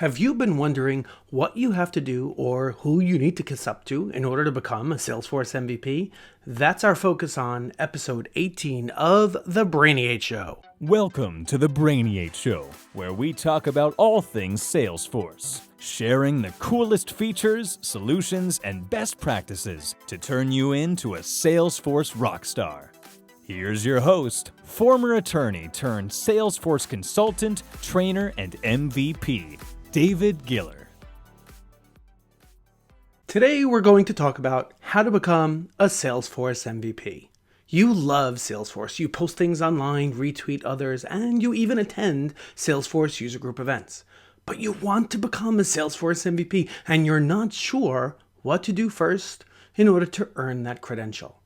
Have you been wondering what you have to do or who you need to kiss up to in order to become a Salesforce MVP? That's our focus on episode 18 of The Brainy8 Show. Welcome to The Brainy8 Show, where we talk about all things Salesforce, sharing the coolest features, solutions, and best practices to turn you into a Salesforce rockstar. Here's your host, former attorney turned Salesforce consultant, trainer, and MVP, David Giller. Today we're going to talk about how to become a Salesforce MVP. You love Salesforce. You post things online, retweet others, and you even attend Salesforce user group events. But you want to become a Salesforce MVP and you're not sure what to do first in order to earn that credential.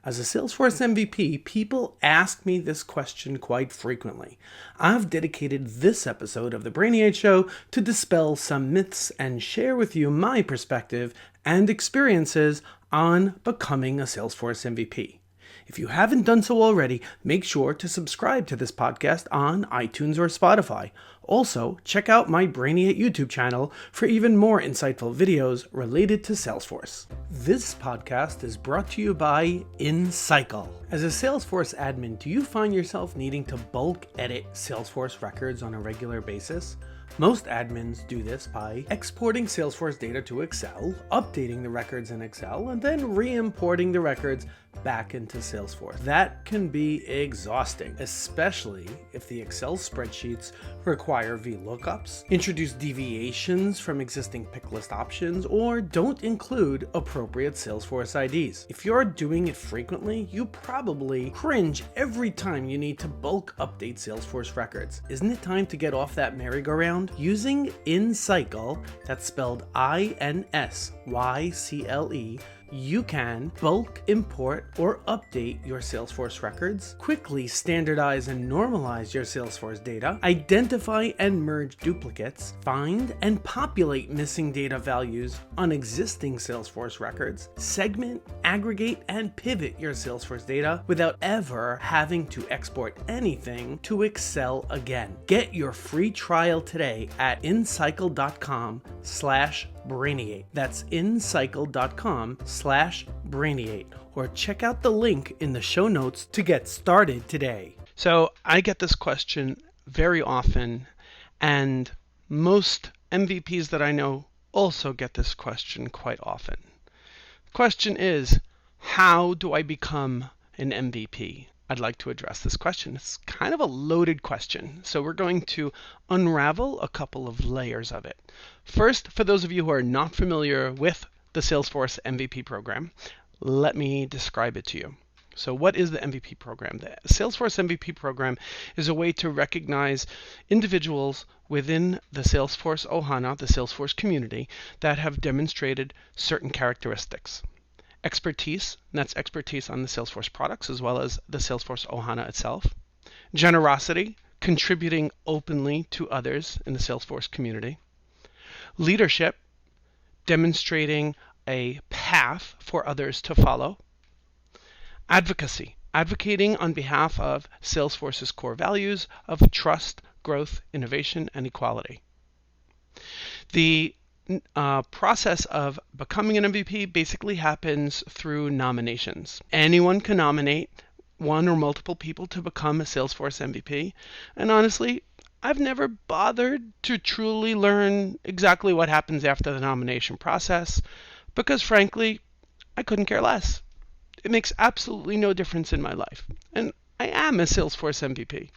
As a Salesforce MVP, people ask me this question quite frequently. I've dedicated this episode of The Brainy8 Show to dispel some myths and share with you my perspective and experiences on becoming a Salesforce MVP. If you haven't done so already, make sure to subscribe to this podcast on iTunes or Spotify. Also, check out my Brainy8 YouTube channel for even more insightful videos related to Salesforce. This podcast is brought to you by InCycle. As a Salesforce admin, do you find yourself needing to bulk edit Salesforce records on a regular basis? Most admins do this by exporting Salesforce data to Excel, updating the records in Excel, and then re-importing the records back into Salesforce. That can be exhausting, especially if the Excel spreadsheets require VLOOKUPs, introduce deviations from existing pick list options, or don't include appropriate Salesforce IDs. If you're doing it frequently, you probably cringe every time you need to bulk update Salesforce records. Isn't it time to get off that merry-go-round? Using InCycle, that's spelled INSYCLE, you can bulk import or update your Salesforce records, quickly standardize and normalize your Salesforce data, identify and merge duplicates, find and populate missing data values on existing Salesforce records, segment, aggregate, and pivot your Salesforce data without ever having to export anything to Excel again. Get your free trial today at incycle.com/Brainy8. That's incycle.com/Brainy8, or check out the link in the show notes to get started today. So I get this question very often, and most MVPs that I know also get this question quite often. The question is, how do I become an MVP? I'd like to address this question. It's kind of a loaded question, so we're going to unravel a couple of layers of it. First, for those of you who are not familiar with the Salesforce MVP program, let me describe it to you. So what is the MVP program? The Salesforce MVP program is a way to recognize individuals within the Salesforce Ohana, the Salesforce community, that have demonstrated certain characteristics. Expertise, and that's expertise on the Salesforce products as well as the Salesforce Ohana itself. Generosity, contributing openly to others in the Salesforce community. Leadership, demonstrating a path for others to follow. Advocacy, advocating on behalf of Salesforce's core values of trust, growth, innovation, and equality. The process of becoming an MVP basically happens through nominations. Anyone can nominate one or multiple people to become a Salesforce MVP, and honestly, I've never bothered to truly learn exactly what happens after the nomination process, because frankly, I couldn't care less. It makes absolutely no difference in my life, and I am a Salesforce MVP.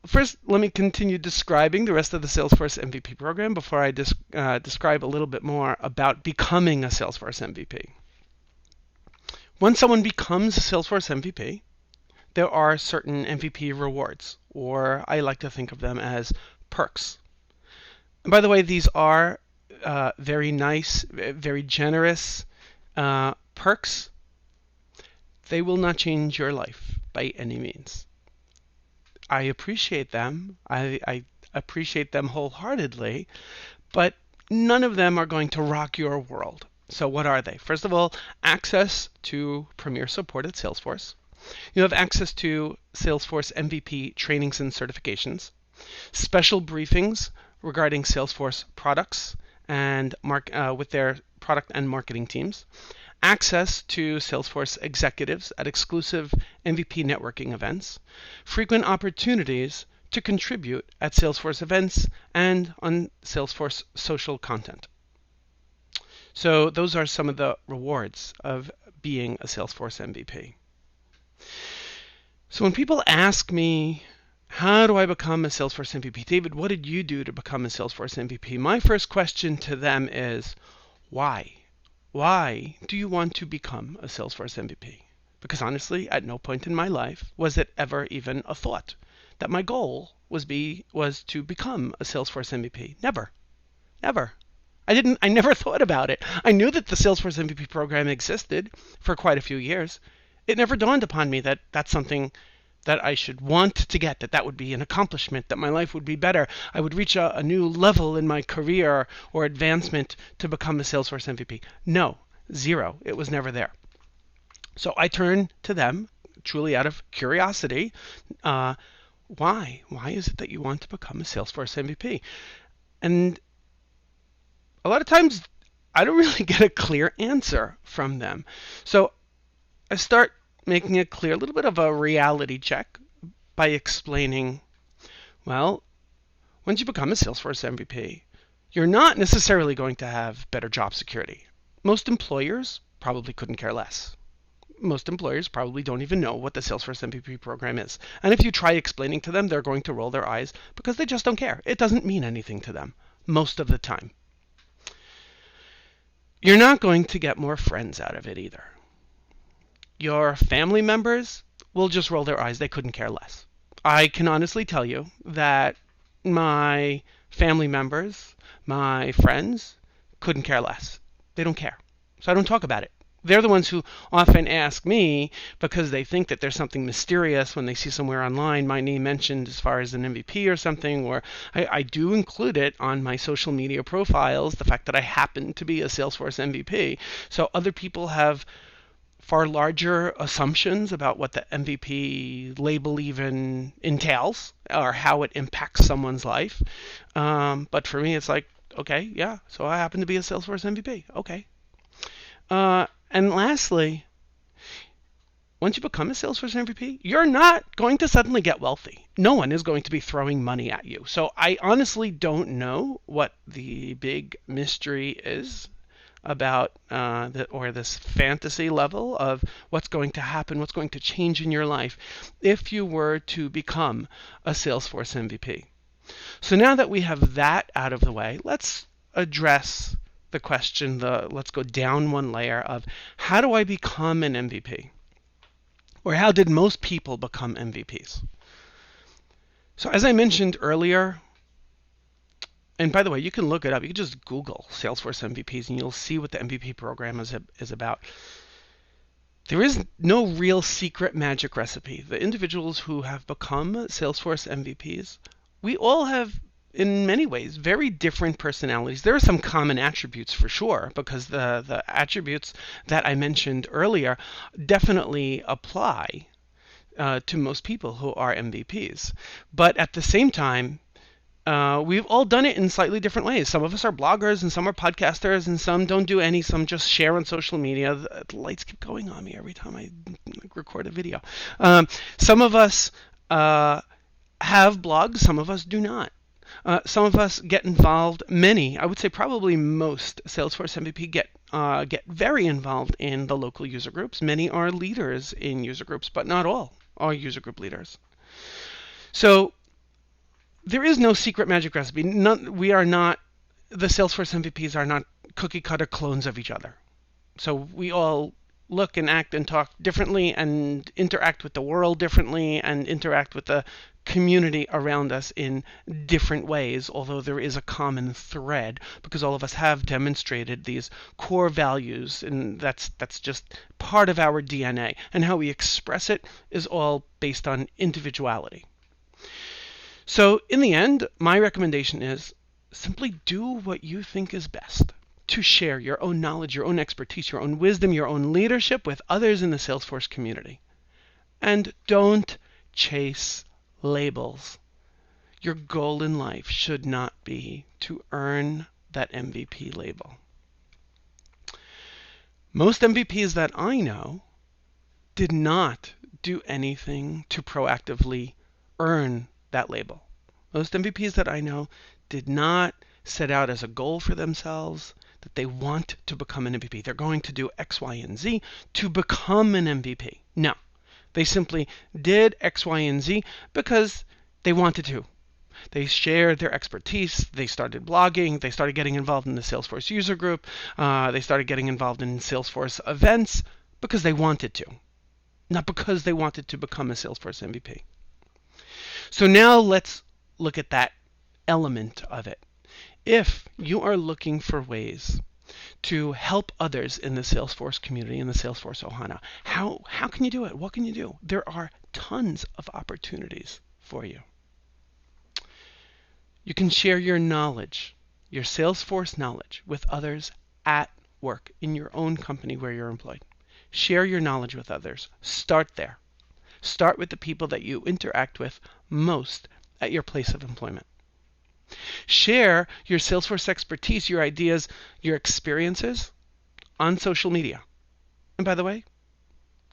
First, let me continue describing the rest of the Salesforce MVP program before I describe a little bit more about becoming a Salesforce MVP. Once someone becomes a Salesforce MVP, there are certain MVP rewards, or I like to think of them as perks. And by the way, these are very nice, very generous perks. They will not change your life by any means. I appreciate them. I appreciate them wholeheartedly, but none of them are going to rock your world. So what are they? First of all, access to premier support at Salesforce. You have access to Salesforce MVP trainings and certifications, special briefings regarding Salesforce products and with their product and marketing teams, access to Salesforce executives at exclusive MVP networking events, frequent opportunities to contribute at Salesforce events and on Salesforce social content. So those are some of the rewards of being a Salesforce MVP. So when people ask me, how do I become a Salesforce MVP? David, what did you do to become a Salesforce MVP? My first question to them is, why? Why do you want to become a Salesforce MVP? Because honestly, at no point in my life was it ever even a thought that my goal was to become a Salesforce MVP. Never. I never thought about it. I knew that the Salesforce MVP program existed for quite a few years. It never dawned upon me that that's something that I should want to get, that would be an accomplishment, that my life would be better. I would reach a new level in my career or advancement to become a Salesforce MVP. No, zero. It was never there. So I turned to them, truly out of curiosity. Why? Why is it that you want to become a Salesforce MVP? And a lot of times I don't really get a clear answer from them. So I start making it clear, a little bit of a reality check by explaining, well, once you become a Salesforce MVP, you're not necessarily going to have better job security. Most employers probably couldn't care less. Most employers probably don't even know what the Salesforce MVP program is. And if you try explaining to them, they're going to roll their eyes because they just don't care. It doesn't mean anything to them most of the time. You're not going to get more friends out of it either. Your family members will just roll their eyes. They couldn't care less. I can honestly tell you that my family members, my friends, couldn't care less. They don't care. So I don't talk about it. They're the ones who often ask me because they think that there's something mysterious when they see somewhere online my name mentioned as far as an MVP or something, or I do include it on my social media profiles, the fact that I happen to be a Salesforce MVP. So other people have far larger assumptions about what the MVP label even entails or how it impacts someone's life. But for me, it's like, okay, yeah, so I happen to be a Salesforce MVP. Okay. And lastly, once you become a Salesforce MVP, you're not going to suddenly get wealthy. No one is going to be throwing money at you. So I honestly don't know what the big mystery is about this fantasy level of what's going to happen, what's going to change in your life if you were to become a Salesforce MVP. So now that we have that out of the way, let's address the question, let's go down one layer of how do I become an MVP? Or how did most people become MVPs? So as I mentioned earlier, and by the way, you can look it up. You can just Google Salesforce MVPs and you'll see what the MVP program is about. There is no real secret magic recipe. The individuals who have become Salesforce MVPs, we all have, in many ways, very different personalities. There are some common attributes for sure, because the attributes that I mentioned earlier definitely apply to most people who are MVPs. But at the same time, we've all done it in slightly different ways. Some of us are bloggers and some are podcasters and some don't do any. Some just share on social media. The lights keep going on me every time I record a video. Some of us have blogs. Some of us do not. Some of us get involved. Many, I would say probably most Salesforce MVP get very involved in the local user groups. Many are leaders in user groups, but not all are user group leaders. So there is no secret magic recipe. We are not, the Salesforce MVPs are not cookie cutter clones of each other. So we all look and act and talk differently and interact with the world differently and interact with the community around us in different ways, although there is a common thread because all of us have demonstrated these core values, and that's just part of our DNA, and how we express it is all based on individuality. So in the end, my recommendation is simply do what you think is best to share your own knowledge, your own expertise, your own wisdom, your own leadership with others in the Salesforce community. And don't chase labels. Your goal in life should not be to earn that MVP label. Most MVPs that I know did not do anything to proactively earn that label. Most MVPs that I know did not set out as a goal for themselves that they want to become an MVP. They're going to do X, Y, and Z to become an MVP. No, they simply did X, Y, and Z because they wanted to. They shared their expertise. They started blogging. They started getting involved in the Salesforce user group. They started getting involved in Salesforce events because they wanted to, not because they wanted to become a Salesforce MVP. So now let's look at that element of it. If you are looking for ways to help others in the Salesforce community, in the Salesforce Ohana, how can you do it? What can you do? There are tons of opportunities for you. You can share your knowledge, your Salesforce knowledge, with others at work, in your own company where you're employed. Share your knowledge with others. Start there. Start with the people that you interact with most at your place of employment. Share your Salesforce expertise, your ideas, your experiences on social media. And by the way,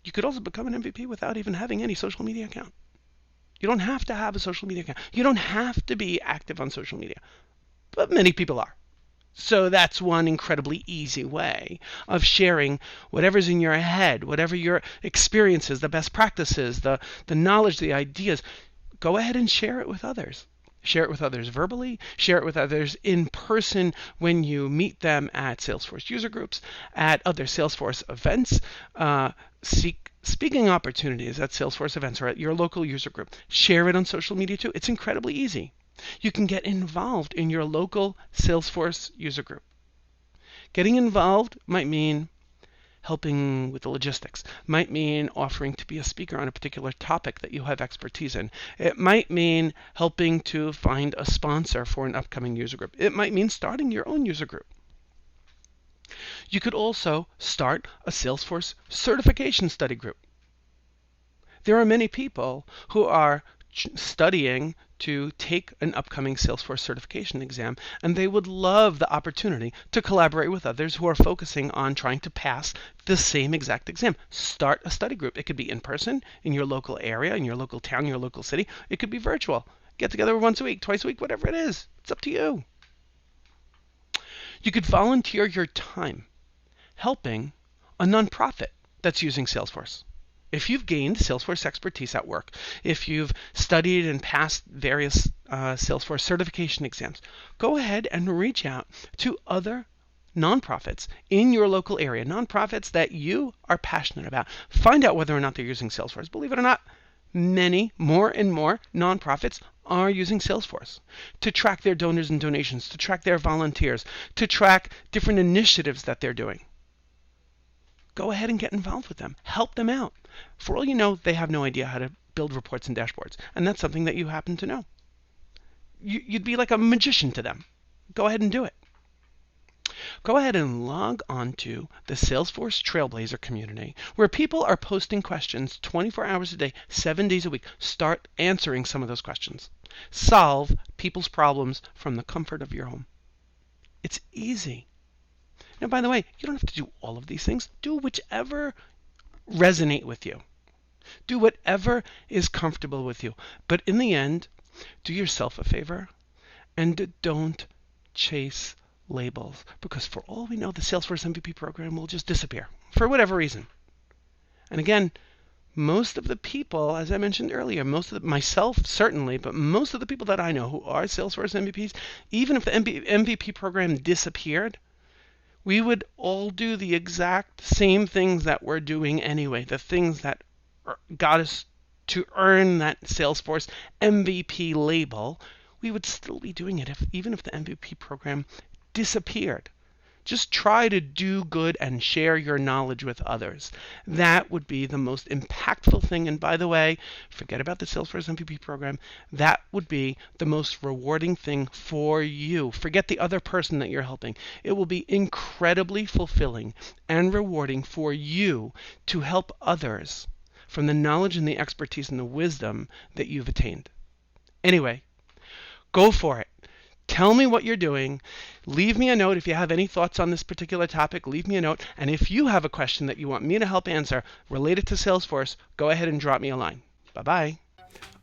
you could also become an MVP without even having any social media account. You don't have to have a social media account. You don't have to be active on social media, but many people are. So that's one incredibly easy way of sharing whatever's in your head, whatever your experiences, the best practices, the knowledge, the ideas. Go ahead and share it with others. Share it with others verbally. Share it with others in person when you meet them at Salesforce user groups, at other Salesforce events. Seek speaking opportunities at Salesforce events or at your local user group. Share it on social media too. It's incredibly easy. You can get involved in your local Salesforce user group. Getting involved might mean helping with the logistics, might mean offering to be a speaker on a particular topic that you have expertise in. It might mean helping to find a sponsor for an upcoming user group. It might mean starting your own user group. You could also start a Salesforce certification study group. There are many people who are studying to take an upcoming Salesforce certification exam, and they would love the opportunity to collaborate with others who are focusing on trying to pass the same exact exam. Start a study group. It could be in person, in your local area, in your local town, your local city. It could be virtual. Get together once a week, twice a week, whatever it is. It's up to you. You could volunteer your time helping a nonprofit that's using Salesforce. If you've gained Salesforce expertise at work, if you've studied and passed various Salesforce certification exams, go ahead and reach out to other nonprofits in your local area, nonprofits that you are passionate about. Find out whether or not they're using Salesforce. Believe it or not, many, more and more nonprofits are using Salesforce to track their donors and donations, to track their volunteers, to track different initiatives that they're doing. Go ahead and get involved with them. Help them out. For all you know, they have no idea how to build reports and dashboards, and that's something that you happen to know. You'd be like a magician to them. Go ahead and do it. Go ahead and log on to the Salesforce Trailblazer community, where people are posting questions 24 hours a day, 7 days a week. Start answering some of those questions. Solve people's problems from the comfort of your home. It's easy. Now, by the way, you don't have to do all of these things. Do whichever resonate with you. Do whatever is comfortable with you. But in the end, do yourself a favor and don't chase labels, because for all we know, the Salesforce MVP program will just disappear for whatever reason. And again, most of the people, as I mentioned earlier, myself certainly, but most of the people that I know who are Salesforce MVPs, even if the MVP program disappeared, we would all do the exact same things that we're doing anyway, the things that got us to earn that Salesforce MVP label. We would still be doing it even if the MVP program disappeared. Just try to do good and share your knowledge with others. That would be the most impactful thing. And by the way, forget about the Salesforce MVP program. That would be the most rewarding thing for you. Forget the other person that you're helping. It will be incredibly fulfilling and rewarding for you to help others from the knowledge and the expertise and the wisdom that you've attained. Anyway, Go for it. Tell me what you're doing. Leave me a note if you have any thoughts on this particular topic. Leave me a note. And if you have a question that you want me to help answer related to Salesforce, go ahead and drop me a line. Bye-bye.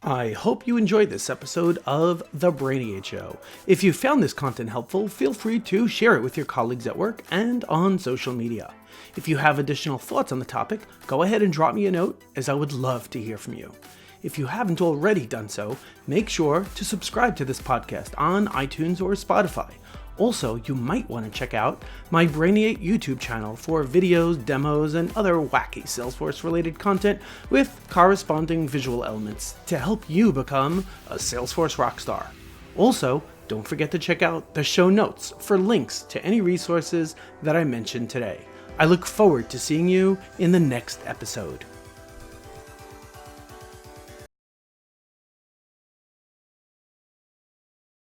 I hope you enjoyed this episode of The Brainy Show. If you found this content helpful, feel free to share it with your colleagues at work and on social media. If you have additional thoughts on the topic, go ahead and drop me a note, as I would love to hear from you. If you haven't already done so, make sure to subscribe to this podcast on iTunes or Spotify. Also, you might want to check out my Brainy YouTube channel for videos, demos, and other wacky Salesforce-related content with corresponding visual elements to help you become a Salesforce rockstar. Also, don't forget to check out the show notes for links to any resources that I mentioned today. I look forward to seeing you in the next episode.